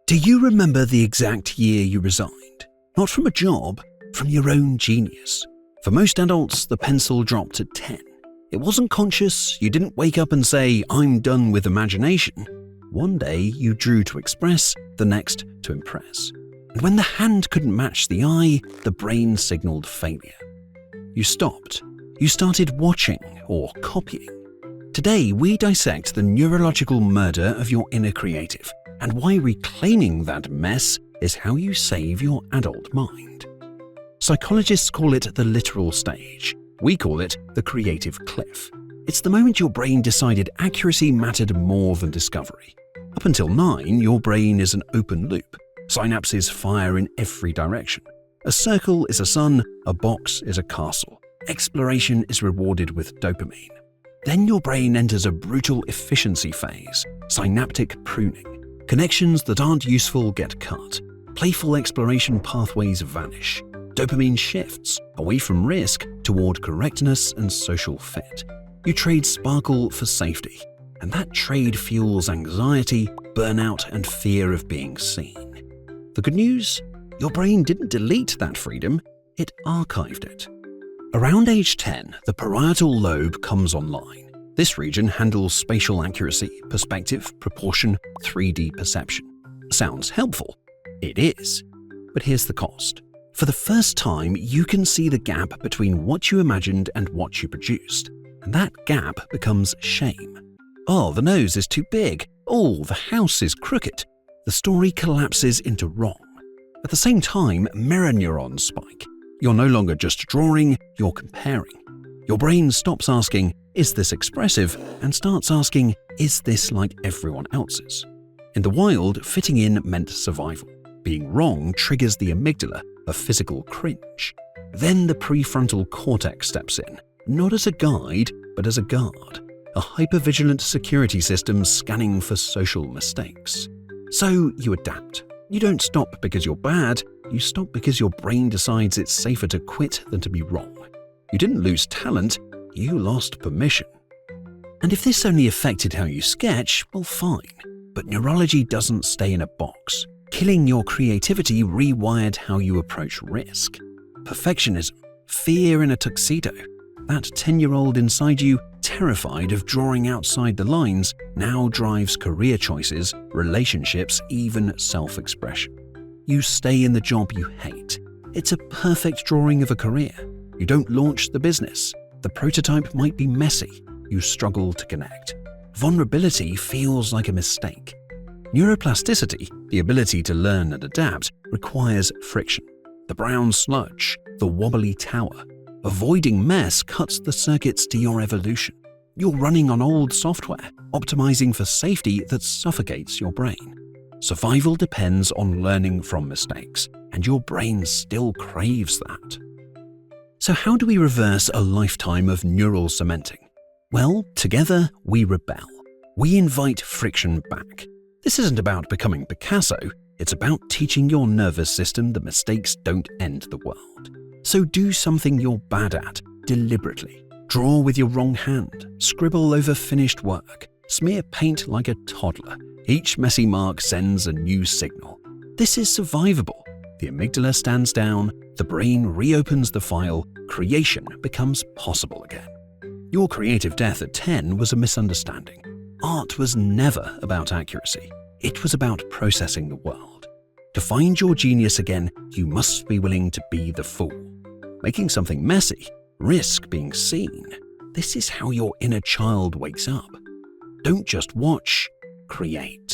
Do you remember the exact year you resigned? Not from a job, from your own genius. For most adults, the pencil dropped at 10. It wasn't conscious, you didn't wake up and say, "I'm done with imagination." One day you drew to express, the next to impress. And when the hand couldn't match the eye, the brain signaled failure. You stopped. You started watching or copying. Today we dissect the neurological murder of your inner creative, and why reclaiming that mess is how you save your adult mind. Psychologists call it the literal stage. We call it the creative cliff. It's the moment your brain decided accuracy mattered more than discovery. Up until 9, your brain is an open loop. Synapses fire in every direction. A circle is a sun, a box is a castle. Exploration is rewarded with dopamine. Then your brain enters a brutal efficiency phase, synaptic pruning. Connections that aren't useful get cut. Playful exploration pathways vanish. Dopamine shifts away from risk toward correctness and social fit. You trade sparkle for safety, and that trade fuels anxiety, burnout, and fear of being seen. The good news? Your brain didn't delete that freedom, it archived it. Around age 10, the parietal lobe comes online. This region handles spatial accuracy, perspective, proportion, 3D perception. Sounds helpful? It is. But here's the cost. For the first time, you can see the gap between what you imagined and what you produced. And that gap becomes shame. Oh, the nose is too big. Oh, the house is crooked. The story collapses into wrong. At the same time, mirror neurons spike. You're no longer just drawing, you're comparing. Your brain stops asking, "Is this expressive?" and starts asking, "Is this like everyone else's?" In the wild, fitting in meant survival. Being wrong triggers the amygdala, a physical cringe. Then the prefrontal cortex steps in, not as a guide, but as a guard, a hypervigilant security system scanning for social mistakes. So you adapt. You don't stop because you're bad, you stop because your brain decides it's safer to quit than to be wrong. You didn't lose talent, you lost permission. And if this only affected how you sketch, well, fine. But neurology doesn't stay in a box. Killing your creativity rewired how you approach risk. Perfectionism, fear in a tuxedo. That 10-year-old inside you, terrified of drawing outside the lines, now drives career choices, relationships, even self-expression. You stay in the job you hate. It's a perfect drawing of a career. You don't launch the business. The prototype might be messy. You struggle to connect. Vulnerability feels like a mistake. Neuroplasticity, the ability to learn and adapt, requires friction. The brown sludge, the wobbly tower. Avoiding mess cuts the circuits to your evolution. You're running on old software, optimizing for safety that suffocates your brain. Survival depends on learning from mistakes, and your brain still craves that. So how do we reverse a lifetime of neural cementing? Well, together we rebel. We invite friction back. This isn't about becoming Picasso, it's about teaching your nervous system that mistakes don't end the world. So do something you're bad at, deliberately. Draw with your wrong hand, scribble over finished work, smear paint like a toddler. Each messy mark sends a new signal. This is survivable. The amygdala stands down, the brain reopens the file, creation becomes possible again. Your creative death at 10 was a misunderstanding. Art was never about accuracy. It was about processing the world. To find your genius again, you must be willing to be the fool. Making something messy, risk being seen. This is how your inner child wakes up. Don't just watch, create.